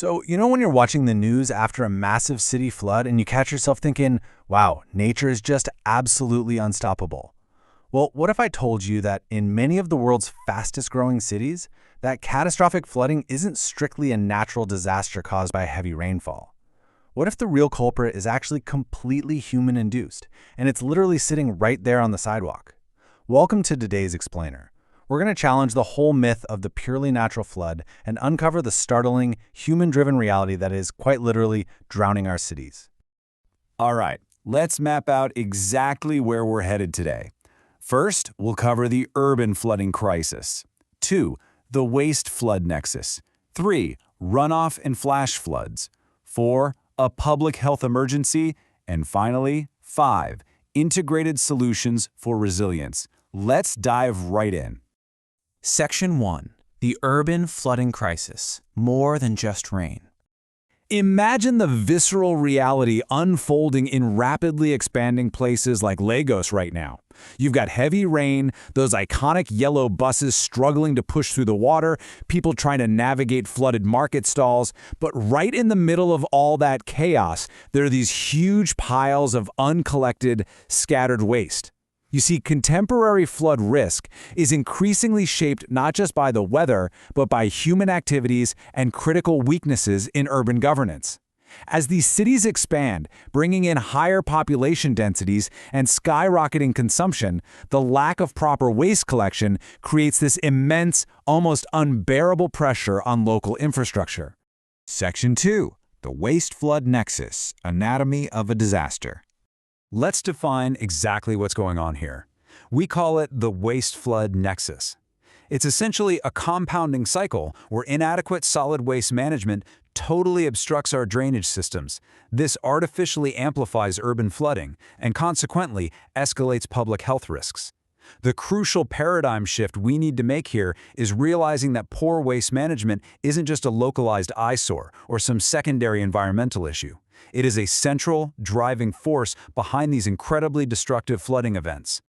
So, when you're watching the news after a massive city flood and you catch yourself thinking, wow, nature is just absolutely unstoppable. Well, what if I told you that in many of the world's fastest growing cities, that catastrophic flooding isn't strictly a natural disaster caused by heavy rainfall? What if the real culprit is actually completely human-induced, and it's literally sitting right there on the sidewalk? Welcome to today's Explainer. We're going to challenge the whole myth of the purely natural flood and uncover the startling, human-driven reality that is quite literally drowning our cities. All right, let's map out exactly where we're headed today. First, we'll cover the urban flooding crisis. 2, the waste flood nexus. 3, runoff and flash floods. 4, a public health emergency. And finally, 5, integrated solutions for resilience. Let's dive right in. Section 1. The Urban Flooding Crisis. More than just rain. Imagine the visceral reality unfolding in rapidly expanding places like Lagos right now. You've got heavy rain, those iconic yellow buses struggling to push through the water, people trying to navigate flooded market stalls, but right in the middle of all that chaos, there are these huge piles of uncollected, scattered waste. You see, contemporary flood risk is increasingly shaped not just by the weather, but by human activities and critical weaknesses in urban governance. As these cities expand, bringing in higher population densities and skyrocketing consumption, the lack of proper waste collection creates this immense, almost unbearable pressure on local infrastructure. Section 2. The Waste Flood Nexus, Anatomy of a Disaster. Let's define exactly what's going on here. We call it the waste flood nexus. It's essentially a compounding cycle where inadequate solid waste management totally obstructs our drainage systems. This artificially amplifies urban flooding and consequently escalates public health risks. The crucial paradigm shift we need to make here is realizing that poor waste management isn't just a localized eyesore or some secondary environmental issue. It is a central, driving force behind these incredibly destructive flooding events.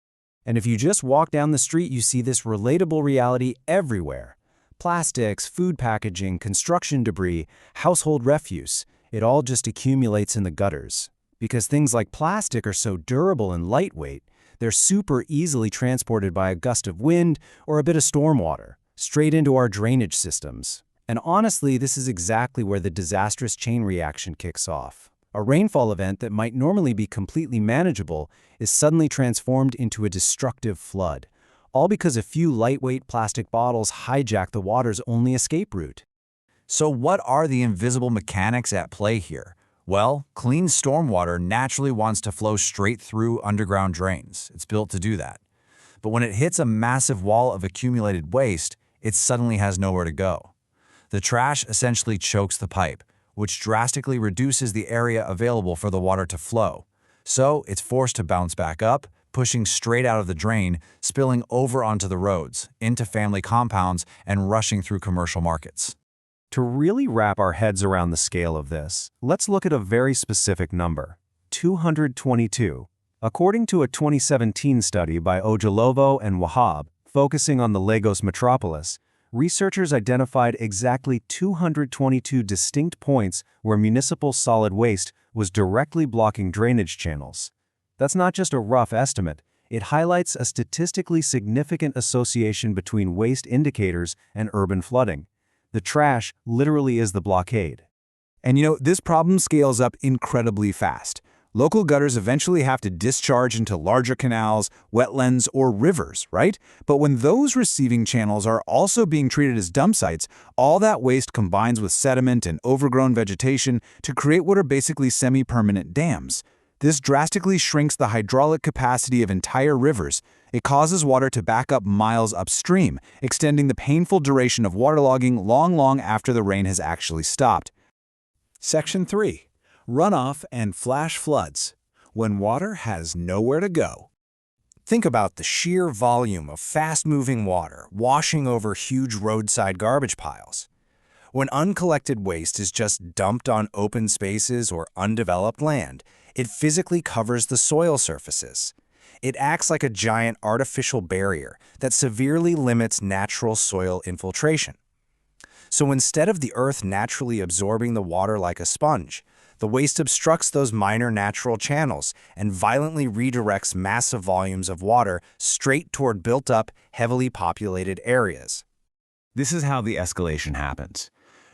And if you just walk down the street, you see this relatable reality everywhere. Plastics, food packaging, construction debris, household refuse, it all just accumulates in the gutters. Because things like plastic are so durable and lightweight, they're super easily transported by a gust of wind or a bit of stormwater, straight into our drainage systems. And honestly, this is exactly where the disastrous chain reaction kicks off. A rainfall event that might normally be completely manageable is suddenly transformed into a destructive flood, all because a few lightweight plastic bottles hijack the water's only escape route. So what are the invisible mechanics at play here? Well, clean stormwater naturally wants to flow straight through underground drains. It's built to do that. But when it hits a massive wall of accumulated waste, it suddenly has nowhere to go. The trash essentially chokes the pipe, which drastically reduces the area available for the water to flow. So it's forced to bounce back up, pushing straight out of the drain, spilling over onto the roads, into family compounds, and rushing through commercial markets. To really wrap our heads around the scale of this, let's look at a very specific number, 222. According to a 2017 study by Ojalovo and Wahab, focusing on the Lagos metropolis, researchers identified exactly 222 distinct points where municipal solid waste was directly blocking drainage channels. That's not just a rough estimate. It highlights a statistically significant association between waste indicators and urban flooding. The trash literally is the blockade. And this problem scales up incredibly fast. Local gutters eventually have to discharge into larger canals, wetlands, or rivers, right? But when those receiving channels are also being treated as dump sites, all that waste combines with sediment and overgrown vegetation to create what are basically semi-permanent dams. This drastically shrinks the hydraulic capacity of entire rivers. It causes water to back up miles upstream, extending the painful duration of waterlogging long after the rain has actually stopped. Section 3. Runoff and flash floods, when water has nowhere to go. Think about the sheer volume of fast-moving water washing over huge roadside garbage piles. When uncollected waste is just dumped on open spaces or undeveloped land, it physically covers the soil surfaces. It acts like a giant artificial barrier that severely limits natural soil infiltration. So instead of the earth naturally absorbing the water like a sponge, the waste obstructs those minor natural channels and violently redirects massive volumes of water straight toward built-up, heavily populated areas. This is how the escalation happens.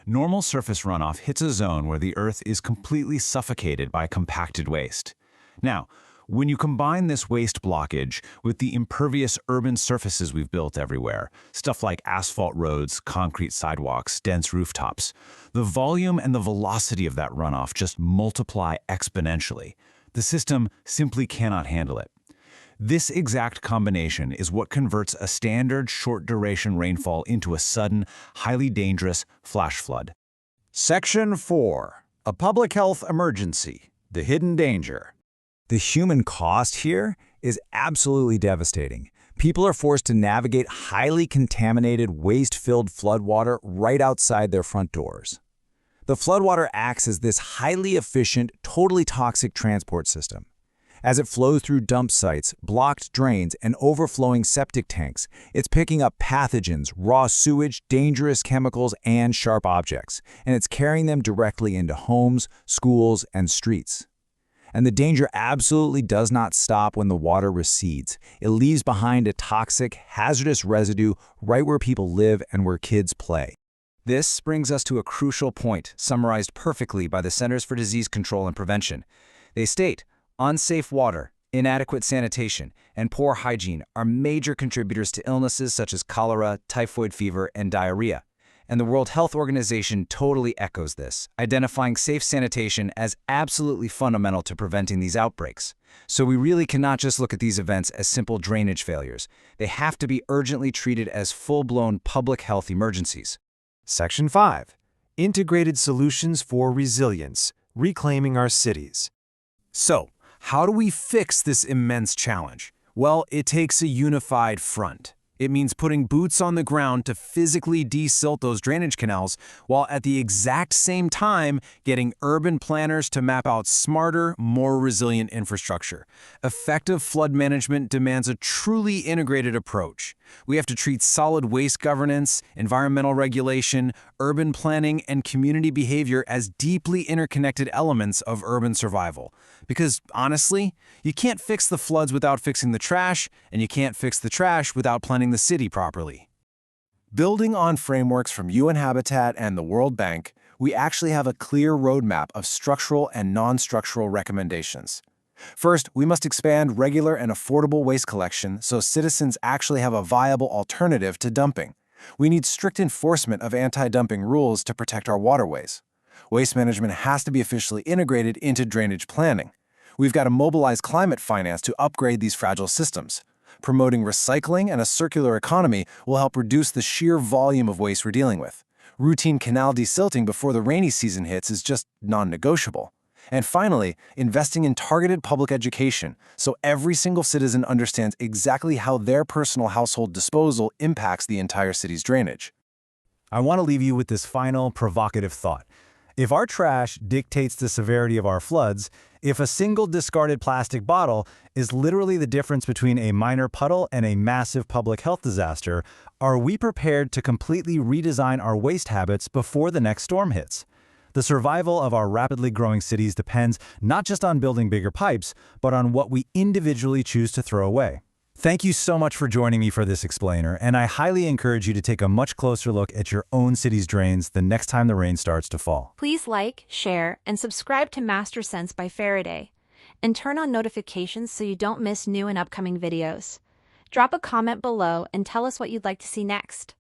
Normal surface runoff hits a zone where the earth is completely suffocated by compacted waste. Now, when you combine this waste blockage with the impervious urban surfaces we've built everywhere, stuff like asphalt roads, concrete sidewalks, dense rooftops, the volume and the velocity of that runoff just multiply exponentially. The system simply cannot handle it. This exact combination is what converts a standard short-duration rainfall into a sudden, highly dangerous flash flood. Section 4. A public health emergency. The hidden danger. The human cost here is absolutely devastating. People are forced to navigate highly contaminated, waste-filled floodwater right outside their front doors. The floodwater acts as this highly efficient, totally toxic transport system. As it flows through dump sites, blocked drains, and overflowing septic tanks, it's picking up pathogens, raw sewage, dangerous chemicals, and sharp objects, and it's carrying them directly into homes, schools, and streets. And the danger absolutely does not stop when the water recedes. It leaves behind a toxic, hazardous residue right where people live and where kids play. This brings us to a crucial point, summarized perfectly by the Centers for Disease Control and Prevention. They state, unsafe water, inadequate sanitation, and poor hygiene are major contributors to illnesses such as cholera, typhoid fever, and diarrhea. And the World Health Organization totally echoes this, identifying safe sanitation as absolutely fundamental to preventing these outbreaks. So we really cannot just look at these events as simple drainage failures. They have to be urgently treated as full-blown public health emergencies. Section 5. Integrated Solutions for Resilience, Reclaiming Our Cities. So, how do we fix this immense challenge? Well, it takes a unified front. It means putting boots on the ground to physically desilt those drainage canals, while at the exact same time getting urban planners to map out smarter, more resilient infrastructure. Effective flood management demands a truly integrated approach. We have to treat solid waste governance, environmental regulation, urban planning, and community behavior as deeply interconnected elements of urban survival. Because, honestly, you can't fix the floods without fixing the trash, and you can't fix the trash without planning the city properly. Building on frameworks from UN Habitat and the World Bank, we actually have a clear roadmap of structural and non-structural recommendations. First, we must expand regular and affordable waste collection so citizens actually have a viable alternative to dumping. We need strict enforcement of anti-dumping rules to protect our waterways. Waste management has to be officially integrated into drainage planning. We've got to mobilize climate finance to upgrade these fragile systems. Promoting recycling and a circular economy will help reduce the sheer volume of waste we're dealing with. Routine canal desilting before the rainy season hits is just non-negotiable. And finally, investing in targeted public education so every single citizen understands exactly how their personal household disposal impacts the entire city's drainage. I want to leave you with this final provocative thought. If our trash dictates the severity of our floods, if a single discarded plastic bottle is literally the difference between a minor puddle and a massive public health disaster, are we prepared to completely redesign our waste habits before the next storm hits? The survival of our rapidly growing cities depends not just on building bigger pipes, but on what we individually choose to throw away. Thank you so much for joining me for this explainer, and I highly encourage you to take a much closer look at your own city's drains the next time the rain starts to fall. Please like, share, and subscribe to MasterSense by Faraday, and turn on notifications so you don't miss new and upcoming videos. Drop a comment below and tell us what you'd like to see next.